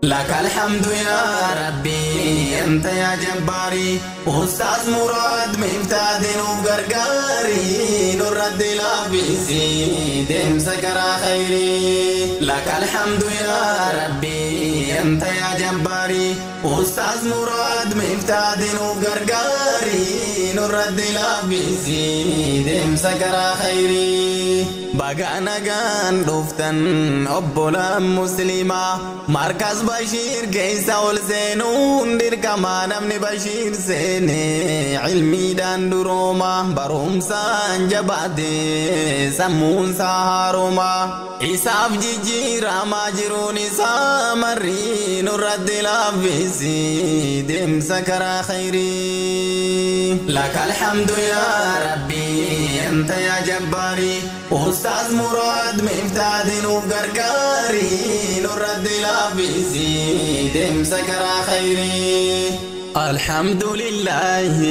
لك الحمد يا ربي أنت يا جباري أستاذ مراد مفتاح وقرقاري نرد لابسي دم سكر خيري لك الحمد يا ربي أنت يا جباري أستاذ مراد مفتاح وقرقاري نرد لابسي دم سكر خيري بقانا قان دفتن أبولا مسلمة مركز بشير كيسا والزينون دير كمان امن بشير سيني علمي دان دروما برومسا انجبادي سمون سهاروما إساف جيجي راما جروني سامرين الرد لافيسي دم سكر خيري لك الحمد يا ربي أنت يا جباري أستاذ مراد مفتاح وقرقاري نرد لابسي دم سكر خيري الحمد لله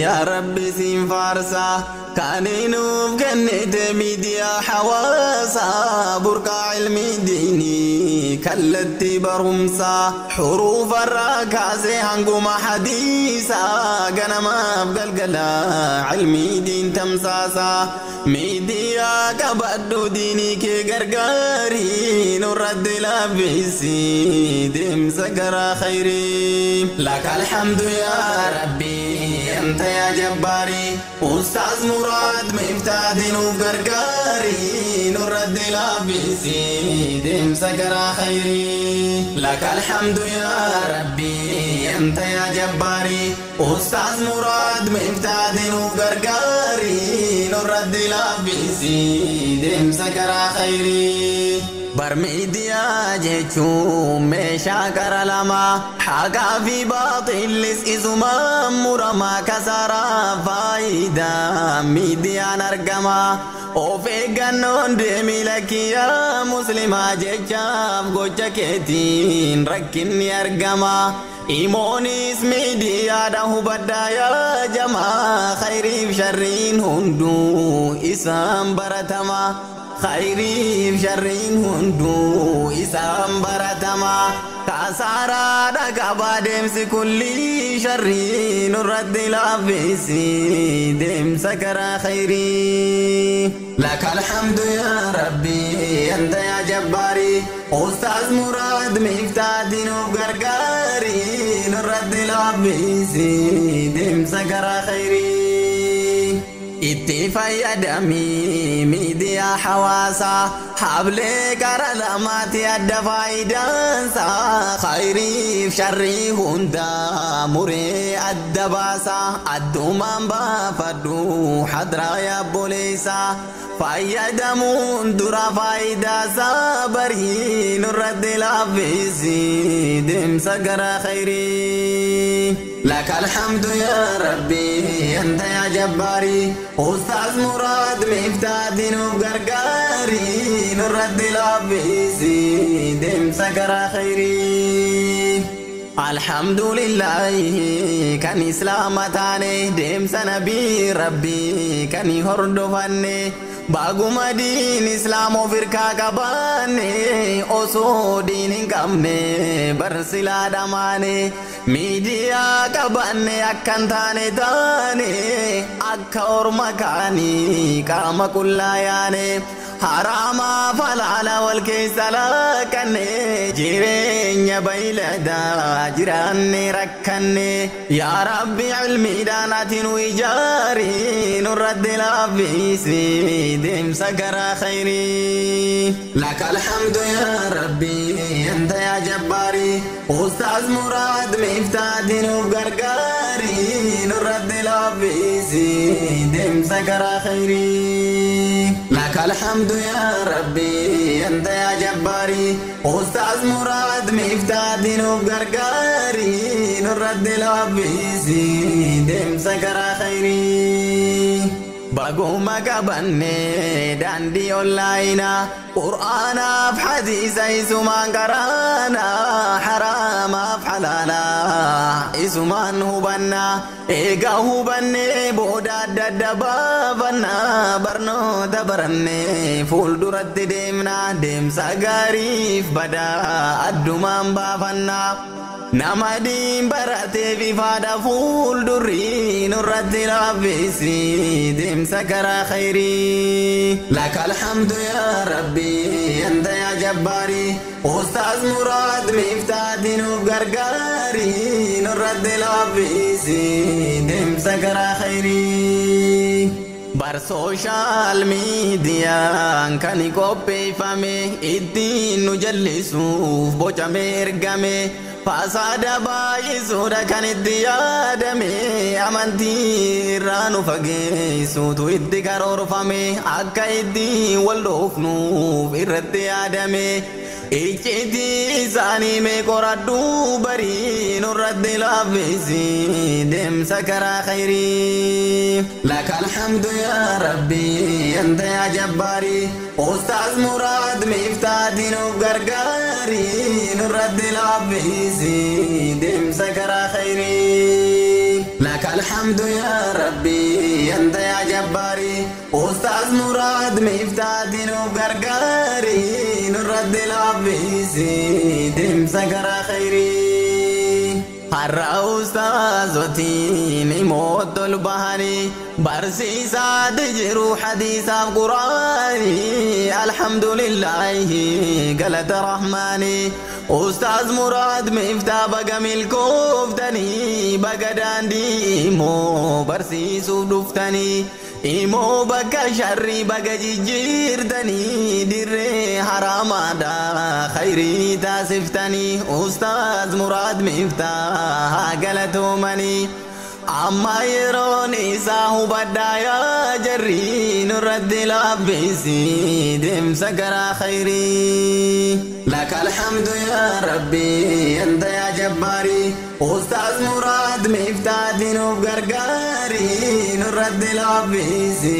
يا ربي سين فارسا كانينو بجنة ميديا حواسا بركة علمي ديني كالتي برمسا حروف الركازي هنقوم حديثا قنما بقلقلا علمي دين تمساسا ميديا كبدو ديني كي قرقاري نرد لابسي دم سكر خيري لك الحمد يا ربي أنت يا جباري أستاذ مراد مفتاح وقرقاري نرد لابسي دم سكر خيري لك الحمد يا ربي أنت يا جباري أستاذ مراد مفتاح وقرقاري نرد لابسي دم سكر خيري برميديا جيتشو ميشا كرلما حقا في باطل لسئزما مرما كسرا فايدا ميديا نرقما وفيقنون ديمي لك يا مسلمة جيتشاف قوشا كيتين ركني أرقما إيمونيس ميديا ده بدا يا جما خيري بشرين هندو إسام برتما خيري بشرين هندو إسام برتما كاسارا دقابا دمس كل شرين الرد لابسي دم سكر خيري لك الحمد يا ربي أنت يا جباري أستاذ مراد مفتاح وقرقاري الرد لابسي دم سكر خيري اتفا يدمي ميديا حواسا حبلي كرلمات يد فايدانسا خيري بشري هندا مري الدباسا الدومان بافدو حضرا يا بوليسا فايدمون درا فايدا صابرين الرد لابسي دم سكر خيري لك الحمد يا ربي أنت يا جباري أستاذ مراد مفتاح وقرقاري نرد لابسي دم سكر خيري الحمد لله كان إسلام تاني دم سنبي ربي كان هردفني باغوم دين إسلام وفرقا قباني أسو دين قمني برسلا دماني ميديا قباني أكان تاني أكا أورمكاني كاما كلا ياني حراما فلالا والكيس لكني جيرين بيلدا جيراني ركني يا ربي علمي دانات ويجاري نرد لابسي دم سكر خيري لك الحمد يا ربي أنت يا جباري أستاذ مراد مفتاح وقرقاري نرد لابسي دم سكر خيري لك الحمد يا ربي أنت يا جباري أستاذ مراد مفتاح وقرقاري نرد لابسي دم سكر خيري باقوم قبني داندي أونلاينا قرآن في حديث سمان قرانا حرام في حلالا isumaan hubanna eegaa hubannee booda adda baafanna barnoota barannee fuulduratti deemna deemsa gaariif badaa addumaan baafanna nama diin baratee fifaadha fuuldurri nurratti laaffisi deemsa karaa khayrii lakal hamdu yaa rabbi anta yaa jabbaari ustaaz muraad miftaatii nuuf gargaari nurratti laaffisi deemsa karaa khayrii bar social media kan qopheeffame ittiin nu jallisuuf bocame ergame fasaada baay'isuudha kan itti yaadame amantii irraa nu fageessuutu itti karoorfame akka itti wal dhoofnuuf irratti yaadame icciitii isaanii mee qoradhu barii nurratti laaffisi deemsa karaa khayrii lakal hamdu yaa rabbi anta yaa jabbaari ustaaz muraad miftaatii nuuf gargaari nurratti laaffisi deemsa karaa khayrii lakal hamdu yaa rabbi anta yaa jabbaari ustaaz muraad miftaatii nuuf gargaari nurratti laaffisi deemsa karaa khayrii har'a ustaazotiin imoottol bahanii barsiisaati jiru hadiisaaf quraanii alhamdulillahi galata rahmaanii ustaaz muraad miftaa baga milkooftanii baga daandii imoo barsiisuuf dhuftanii imoo bakka sharrii baga jijjiirtanii dirree haraamaadha khayrii taasiftanii ustaaz muraad miftaa galatoomanii amma yeroon isaa hubadhaa yaa jarri nurratti laaffisi deemsa karaa khayrii lakal hamdu yaa rabbi anta yaa jabbaari ustaaz muraad miftaatii nuuf gargaari nurratti laaffisi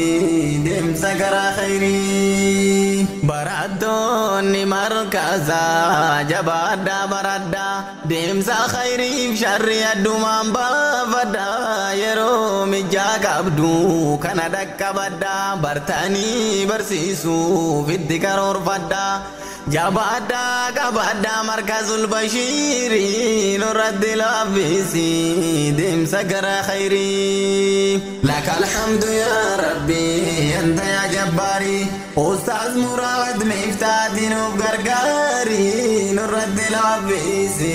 deemsa karaa khayrii barattoonni markazaa jabaadhaa baradhaa deemsa khayriif sharri addumaan baafadhaa yeroo mijaa qabdu kana dhaqqabadhaa bartanii barsiisuuf itti karoorfadhaa jabaadhaa qabadhaa markazul bashiiri nurratti laaffisi deemsa karaa khayrii lakal hamdu yaa rabbi anta yaa jabbaari ustaaz muraad miftaatii nuuf gargaari nurratti laaffisi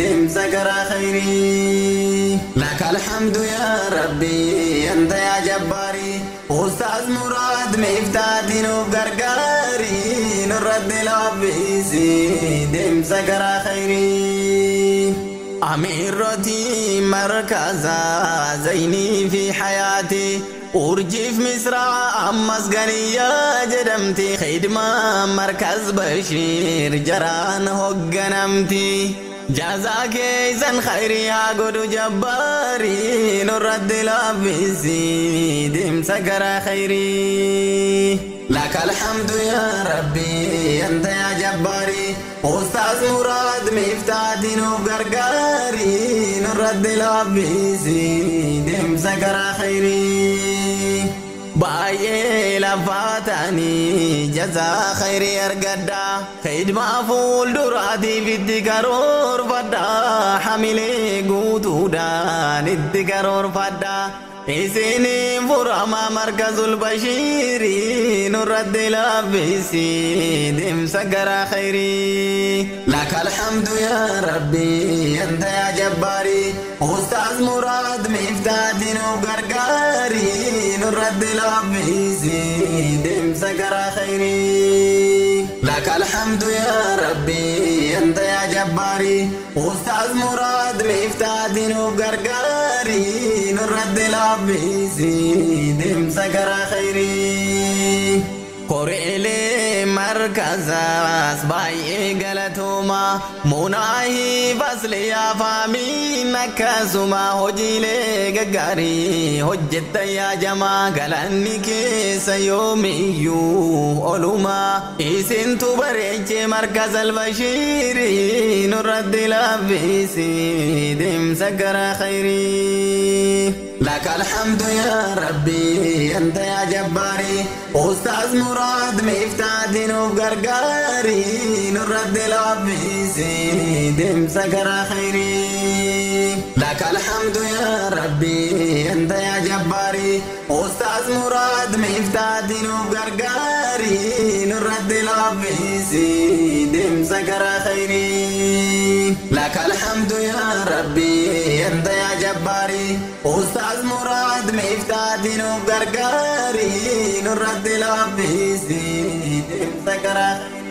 deemsa karaa khayrii lakal hamdu yaa rabbi anta yaa jabbaari ustaaz muraad miftaatii nuuf gargaari nurratti laaffisi deemsa karaa khayrii amirroti markaza zaynii fi hayaati urjiif misraa ammas ganiyyaa jedhamti khidmaa markaz bashiir jaraan hogganamti jazaa keeysan khayrii haa godhu jabbaari nurratti laaffisi deemsa karaa khayrii lakal hamdu yaa rabbi anta yaa jabbaari ustaaz muraad miftaatii nuuf gargaari nurratti laaffisi deemsa karaa khayrii baay'ee lafaatanii jazaa khayrii argadhaa khidmaa fuulduraatiif itti karoorfadhaa hamilee guutuudhaan itti karoorfadhaa isiniin furama markazul bashiiri nurratti laaffisi deemsa karaa khayrii lakal hamdu yaa rabbi anta yaa jabbaari ustaaz muraad miftaatii nuuf gargaari nurratti laaffisi deemsa karaa khayrii lakal hamdu yaa rabbi anta yaa jabbaari ustaaz muraad miftaatii nuuf gargaari nurratti laaffisi deemsa karaa khayrii koreelee markazaas baay'ee galatooma munaahi fasliyaa faamiin akkasuma hojiilee gaggaarii hojjettan yaa jamaa galanni keessa yoomiyyuu oluma isintu bareechee markazal bashiirii nurra نرد لبيسي دم سكر خيري لك الحمد يا ربي أنت يا جباري أستاذ مراد مفتاح دين وقرقاري نرد لبيسي دم سكر خيري لك الحمد يا ربي أنت يا جباري أستاذ مراد مفتاح دين وقرقاري نرد لبيسي دم سكر خيري لك الحمد يا ربي أنت يا جباري أستاذ مراد مفتاح دين وقرقاري نرد لبيسي دم سكر خيري